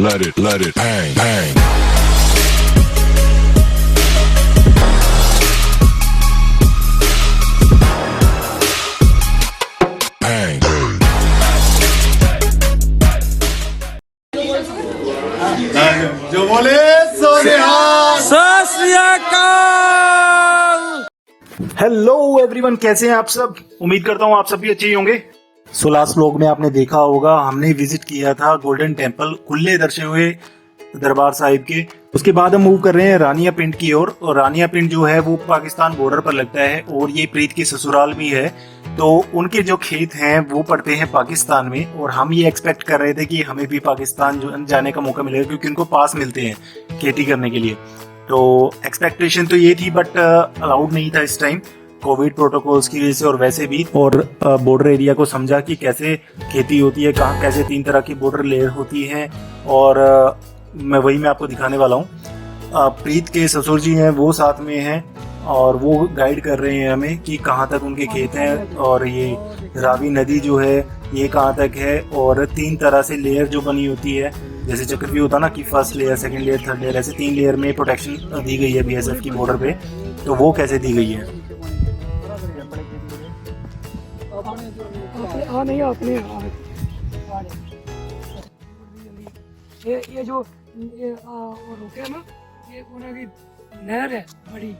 let it bang, bang. Bang, जो बोले सो सत श्री अकाल। हेलो एवरीवन, कैसे हैं आप सब। उम्मीद करता हूँ आप सब भी अच्छे ही होंगे। सो लास्ट व्लॉग में आपने देखा होगा हमने विजिट किया था गोल्डन टेम्पल, खुले दर्शे हुए दरबार साहिब के। उसके बाद हम मूव कर रहे हैं रानिया पिंड की ओर। और रानिया पिंड जो है वो पाकिस्तान बॉर्डर पर लगता है और ये प्रीत की ससुराल भी है। तो उनके जो खेत हैं वो पड़ते हैं पाकिस्तान में और हम ये एक्सपेक्ट कर रहे थे कि हमें भी पाकिस्तान जाने का मौका मिलेगा क्योंकि उनको पास मिलते हैं खेती करने के लिए। तो एक्सपेक्टेशन तो ये थी बट अलाउड नहीं था इस टाइम कोविड प्रोटोकॉल्स की वजह से और वैसे भी। और बॉर्डर एरिया को समझा कि कैसे खेती होती है, कहाँ कैसे 3 तरह की बॉर्डर लेयर होती है और मैं आपको दिखाने वाला हूँ। प्रीत के ससुर जी हैं वो साथ में हैं और वो गाइड कर रहे हैं हमें कि कहाँ तक उनके खेत हैं और ये रावी नदी जो है ये कहाँ तक है। और 3 तरह से लेयर जो बनी होती है, जैसे चक्रव्यूह होता ना कि first layer, second layer, third layer, ऐसे 3 लेयर में प्रोटेक्शन दी गई है बीएसएफ की बॉर्डर पे। तो वो कैसे दी गई है ये जो रोके है ना, ये कोना की नहर है बड़ी,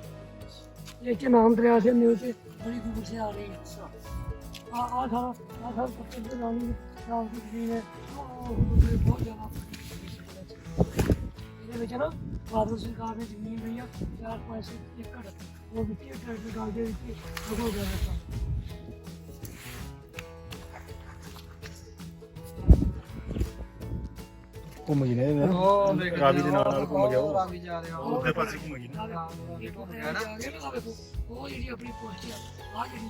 ये के नाम दरिया से न्यू से बड़ी दूर से आ रही है। बहुत ज़्यादा ना भारत सरकार ने जमीन भैया 4-5 एकड़ वो मिट्टी ट्रैक्टर डाल के हो गया था। ਘੁੰਮ ਗਈ ਨੇ ਰਾਵੀ ਦੇ ਨਾਲ ਨਾਲ ਘੁੰਮ ਗਿਆ ਉਹ ਰਾਵੀ ਜਾ ਰਿਹਾ ਉਹਦੇ ਪਾਸੇ ਘੁੰਮ ਗਈ ਨਾ। ਉਹ ਜਿਹੜੀ ਆਪਣੀ ਪੋਸਟ ਆ ਜਿਹੜੀ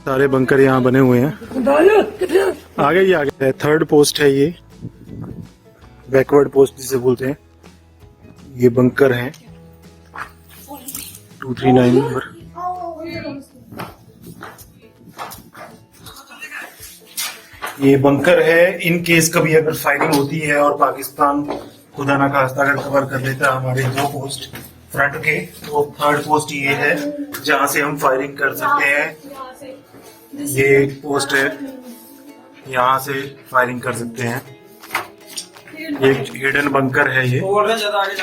सारे बंकर यहाँ बने हुए हैं। आगे 3rd पोस्ट है ये, बैकवर्ड पोस्ट जिसे बोलते हैं। ये बंकर हैं 239 नंबर। ये बंकर है इन केस कभी अगर फायरिंग होती है और पाकिस्तान खुदा ना खास्ता अगर कवर कर लेता है हमारे 2 पोस्ट फ्रंट के, तो 3rd पोस्ट ये है जहां से हम फायरिंग कर सकते हैं। ये पोस्ट है, यहाँ से फायरिंग कर सकते हैं। एक हिडन बंकर है ये।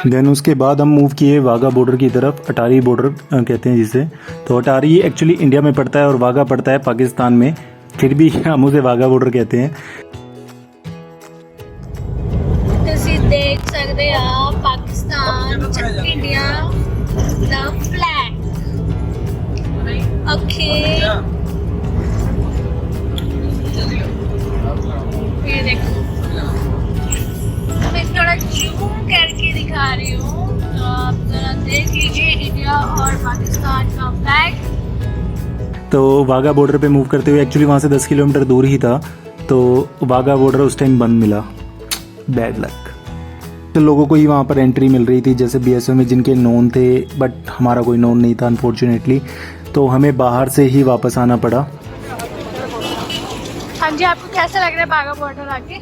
देन उसके बाद हम मूव किए वाघा बॉर्डर की तरफ। अटारी बॉर्डर कहते हैं जिसे। तो अटारी एक्चुअली इंडिया में पड़ता है और वाघा पड़ता है पाकिस्तान में, फिर भी हम उसे वाघा बॉर्डर कहते हैं। ਤੁਸੀਂ ਦੇਖ ਸਕਦੇ ਆ ਪਾਕਿस्तान इंडिया द फ्लैग। ओके ये देखो मैं थोड़ा जूम करके दिखा रही हूँ तो आप जरा देख लीजिए इंडिया और पाकिस्तान का फ्लैग। तो वाघा बॉर्डर पे मूव करते हुए एक्चुअली वहाँ से 10 किलोमीटर दूर ही था, तो वाघा बॉर्डर उस टाइम बंद मिला। Bad luck. तो लोगों को ही वहाँ पर एंट्री मिल रही थी जैसे बीएसएफ में जिनके नोन थे, बट हमारा कोई नोन नहीं था अनफॉर्चुनेटली, तो हमें बाहर से ही वापस आना पड़ा। हाँ जी, आपको कैसा लग रहा है वाघा बॉर्डर आके?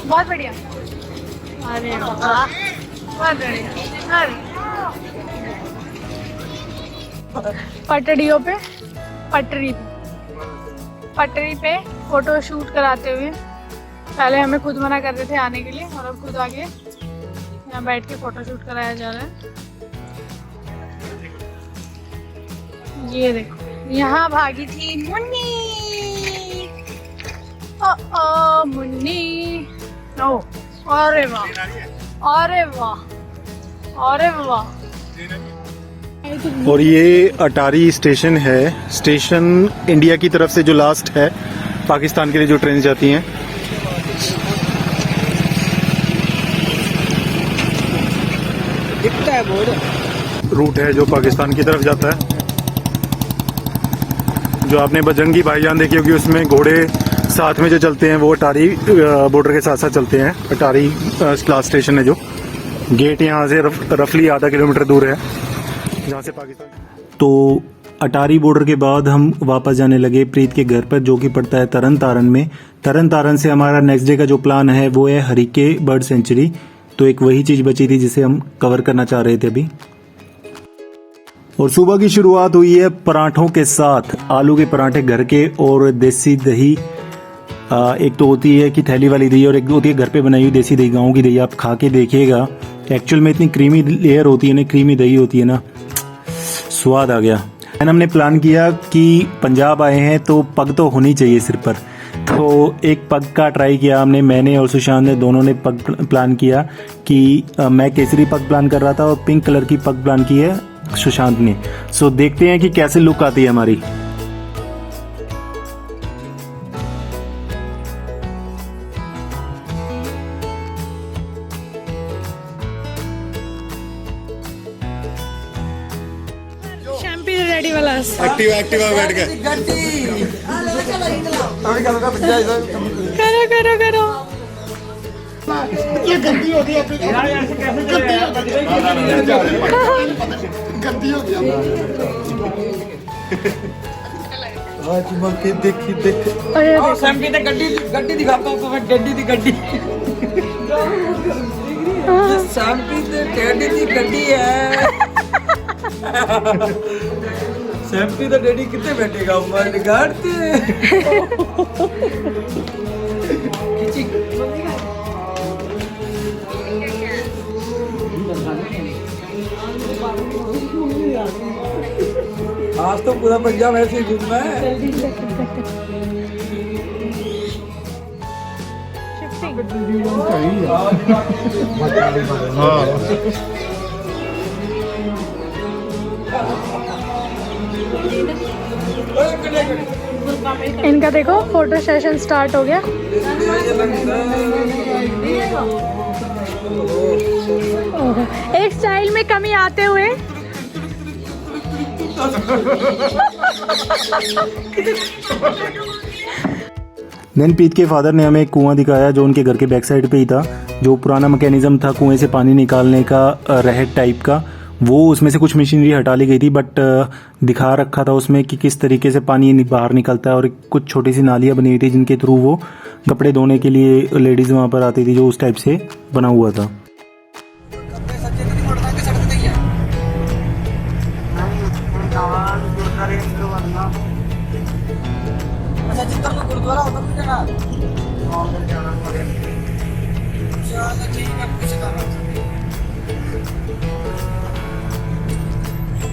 बहुत बढ़िया। अरे वाह, बहुत बढ़िया। पटरियों पे पटरी पे फोटो शूट कराते हुए पहले हमें खुद मना कर रहे थे आने के लिए और अब खुद आगे यहाँ बैठ के फोटो शूट कराया जा रहा है। ये देखो यहाँ भागी थी मुन्नी। ओ मुन्नी। ओ अरे वाह, अरे वाह, अरे वाह। और ये अटारी स्टेशन है। स्टेशन इंडिया की तरफ से जो लास्ट है पाकिस्तान के लिए जो ट्रेन जाती हैं। रूट है जो पाकिस्तान की तरफ जाता है। जो आपने बजरंगी भाईजान देखी होगी उसमें घोड़े साथ में जो चलते हैं वो अटारी बॉर्डर के साथ साथ चलते हैं। अटारी लास्ट स्टेशन है जो। गेट यहाँ से रफली आधा किलोमीटर दूर है जहाँ से पाकिस्तान। तो अटारी बॉर्डर के बाद हम वापस जाने लगे प्रीत के घर पर, जो कि पड़ता है तरन तारन में। तरन तारन से हमारा नेक्स्ट डे का जो प्लान है वो है हरिके बर्ड सेंचुरी। तो एक वही चीज बची थी जिसे हम कवर करना चाह रहे थे अभी। और सुबह की शुरुआत हुई है पराठों के साथ। आलू के पराठे घर के और देसी दही। एक तो होती है कि थैली वाली दही और एक होती है घर पे बनाई हुई देसी दही, गाँव की दही। आप खा के देखिएगा, एक्चुअल में इतनी क्रीमी लेयर होती है ना, क्रीमी दही होती है ना, स्वाद आ गया। एंड हमने प्लान किया कि पंजाब आए हैं तो पग तो होनी चाहिए सिर पर। तो एक पग का ट्राई किया हमने, मैंने और सुशांत ने, दोनों ने पग प्लान किया कि मैं केसरी पग प्लान कर रहा था और पिंक कलर की पग प्लान की है सुशांत ने। सो देखते हैं कि कैसे लुक आती है हमारी। शैम्पी रेडी वाला एक्टिवा बैठ के करो करो करो। ये गंदी होती है, गंदी हो गया। आज मौके देखी देख शैम्पी ते गड्डी दिखाता हूँ तुम्हें, गड्डी दी गड्डी। शैम्पी ते डैडी दी गड्डी है। शैम्पी तो डैडी कितने बैठेगा मोबाइल गाड़ते। आज तो पूरा पंजाब ऐसे ही घूमना है। इनका देखो फोटो सेशन स्टार्ट हो गया। एक स्टाइल में कमी आते हुए देन पीत के फादर ने हमें एक कुआं दिखाया जो उनके घर के बैक साइड पे ही था, जो पुराना मैकेनिज्म था कुएं से पानी निकालने का, रहट टाइप का। वो उसमें से कुछ मशीनरी हटा ली गई थी, बट दिखा रखा था उसमें कि किस तरीके से पानी बाहर निकलता है। और कुछ छोटी सी नालियाँ बनी हुई थी जिनके थ्रू वो कपड़े धोने के लिए लेडीज़ वहाँ पर आती थी, जो उस टाइप से बना हुआ था।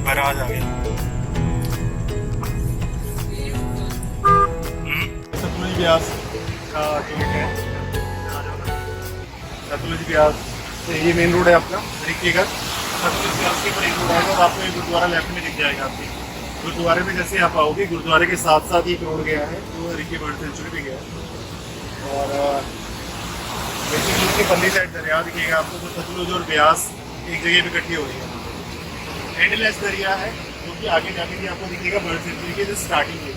बराज आ गया। सतलुज ब्यास का गेट है, सतलुज ब्यास से ये मेन रोड है आपका हरिके का। सतलुज ब्यास के मेन रोड आएगा और आपको एक गुरुद्वारा लेफ्ट में दिख जाएगा। आपकी गुरुद्वारे पे जैसे आप आओगे, गुरुद्वारे के साथ साथ एक रोड गया है जो हरिके बर्ड सेंचुरी पे गया है। और बेसिकली उसके पल्ली साइड दरिया दिखेगा आपको, तो सतलुज और ब्यास एक जगह पे इकट्ठी हो रही है। एंडलेस दरिया है जो कि आगे जाके भी आपको दिखेगा बर्ड सेंचुरी के जो स्टार्टिंग है।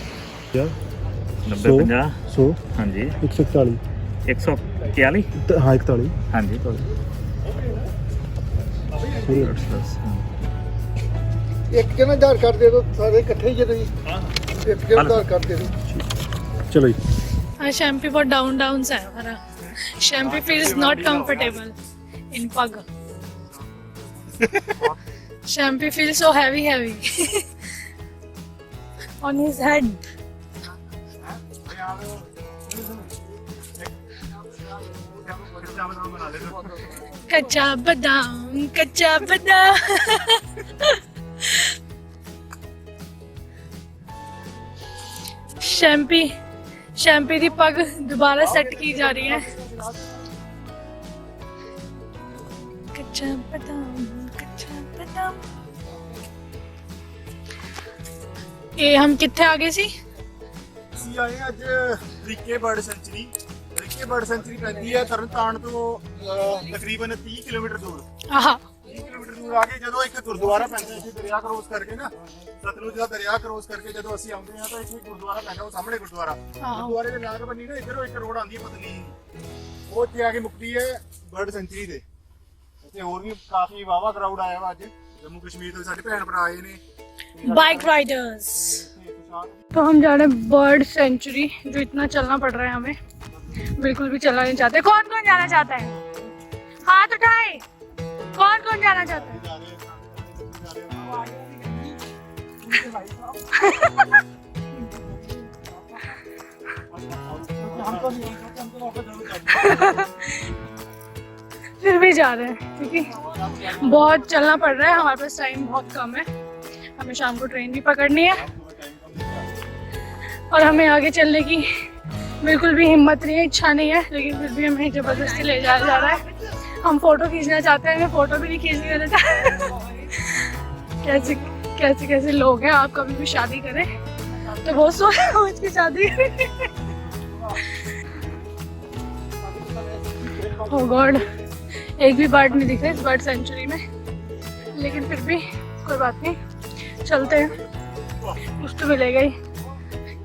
90-50 100 हाँ जी 141 141 हाँ 41 हाँ जी एक जन आधार कार्ड दे दो, सारे इकट्ठे ही जरूरी। एक जन आधार कार्ड दे दो। चलो हाँ, शैम्पी बहुत डाउन सा है हमारा। शैम्पी फील्स नॉट कंफर्टेबल इन पग। शैम्पी feels so heavy on his head. कच्चा बादाम शैम्पी दी पग दोबारा सेट की जा रही है। कच्चा बादाम ये हम कितने आगे सी आए अज Harike bird sanctuary. Harike bird sanctuary पैंदी है तरनतारण तो तकरीबन 30 किलोमीटर दूर। 30 किलोमीटर दूर आगे जो एक गुरुद्वारा पैंदा है दरिया क्रॉस करके ना, सतलुज का दरिया क्रॉस करके जो असं आते हैं तो एक गुरुद्वारा पैंदा, वो सामने गुरुद्वारा। गुरुद्वारे के नाल बनी ना इधरों एक रोड आती है पतली, वो इतने आके मुक्ति है बर्ड सेंचुरी दे। ਤੇ ਹੋਰ ਵੀ ਕਾਫੀ ਵਾਵਾ ਕਰਾਊਡ ਆਇਆ ਵਾ ਅੱਜ जम्मू कश्मीर ਤੋਂ ਸਾਡੇ ਭੈਣ ਭਰਾ ਆਏ ਨੇ बाइक राइडर्स। तो हम जा रहे हैं बर्ड सेंचुरी, जो इतना चलना पड़ रहा है हमें, बिल्कुल भी चलना नहीं चाहते। कौन कौन जाना चाहता है? हाथ उठाए। कौन कौन जाना चाहता है? फिर भी जा रहे हैं क्योंकि बहुत चलना पड़ रहा है, हमारे पास टाइम बहुत कम है, हमें शाम को ट्रेन भी पकड़नी है और हमें आगे चलने की बिल्कुल भी हिम्मत नहीं है, इच्छा नहीं है, लेकिन फिर भी हमें ज़बरदस्ती ले जाया जा रहा है। हम फोटो खींचना चाहते हैं, हमें फोटो भी नहीं खींचने देता। कैसे कैसे कैसे लोग हैं। आप कभी भी शादी करें तो बहुत सोच की शादी करें। ओह गॉड, एक भी बर्ड नहीं दिख रहा इस बर्ड सेंचुरी में, लेकिन फिर भी कोई बात नहीं, चलते हैं, कुछ तो मिलेगा ही।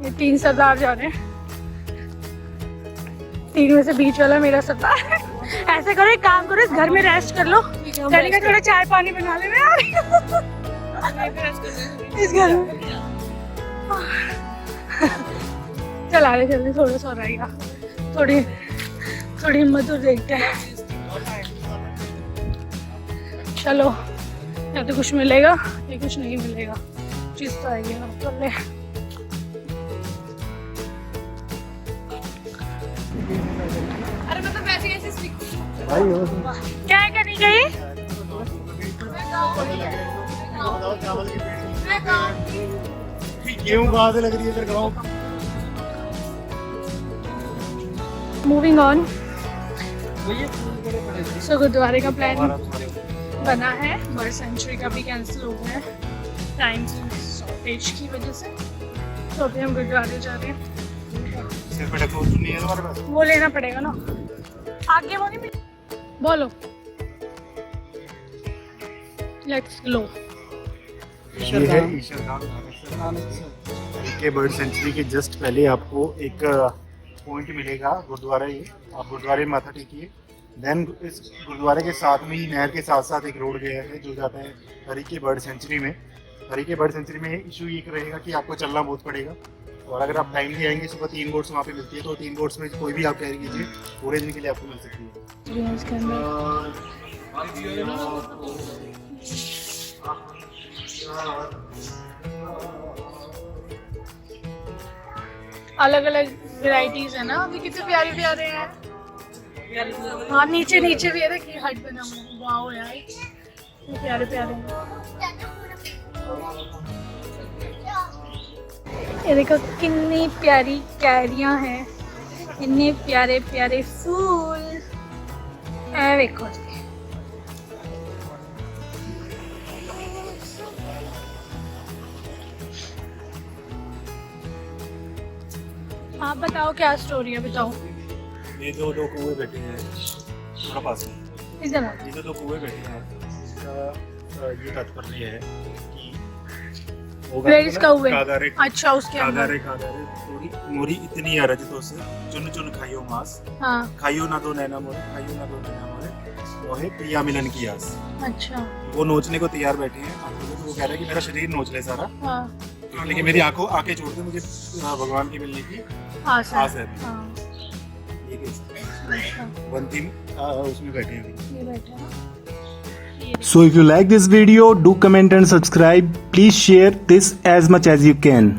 ये 3 सरदार जा रहे हैं, 3 में से बीच वाला मेरा सरदार है। ऐसे करो, एक काम करो, इस घर में रेस्ट कर लो, का थोड़ा चाय पानी बना लेना यार इस घर में। चला रहे जल्दी, थोड़ा सा रहेगा, थोड़ी थोड़ी हिम्मत तो देखते हैं। चलो, या तो कुछ मिलेगा या कुछ नहीं मिलेगा, चीज तो आएगी ना। चल अरे मतलब वैसे कैसे क्या करनी चाहिए? गेहूं बाद लग रही है फिर गाँव। Moving on. सो गुरुद्वारे का प्लान बना है, बर्ड सेंचुरी का भी कैंसिल हो गया है टाइम शॉर्टेज की वजह से, तो अभी हम गुरुद्वारे जा रहे हैं। वो लेना पड़ेगा ना, आगे वो नहीं बोलो। Let's go. ये है ईशरधाम के बर्ड सेंचुरी के जस्ट पहले आपको एक पॉइंट मिलेगा गुरुद्वारा। ये आप गुरुद्वारे में माथा टेकिए, देन इस गुरुद्वारे के साथ में ही नहर के साथ साथ एक रोड गया है जो जाता है हरिके बर्ड सेंचुरी में। हरिके बर्ड सेंचुरी में इशू ये रहेगा कि आपको चलना बहुत पड़ेगा, और अगर आप टाइमली आएंगे, सुबह 3 बोट्स वहाँ पे मिलती है, तो 3 बोट्स में कोई भी आप कैरी कीजिए, पूरे दिन के लिए आपको मिल सकती है। अलग अलग वेराइटीज है ना, अभी कितने प्यारे प्यारे हैं। हाँ, नीचे नीचे भी है, देखिए हट बना हुआ, वाओ यार, ये प्यारे प्यारे हैं। ये देखो कितनी प्यारी कैरियां हैं, इतने प्यारे प्यारे फूल। देखो आप बताओ क्या स्टोरी है, बताओ। ये दो कौवे बैठे हैं थोड़ा पास में, इधर ये दो कौवे बैठे हैं। इसका ये तात्पर्य है कि Where is कौवे? कागारे, अच्छा, उसके अंदर कागारे थोड़ी मोरी इतनी अरजतों से चुन चुन खाइयो मांस, हाँ, खाइयो ना दो नैना मोरे, खाइयो ना दो नैना मोरे, वो है प्रिया मिलन की आस। अच्छा, वो नोचने को तैयार बैठे हैं। आप लोगों को वो कह रहे हैं कि मेरा शरीर नोच ले सारा, हाँ, लेकिन मेरी आंखें छोड़ दे, मुझे भगवान की मिलने की आस है। हाँ, ये केस अच्छा, बंतिम उसमें बैठे हैं। ये बैठे हैं ना। So if you like this video, do comment and subscribe. Please share this as much as you can.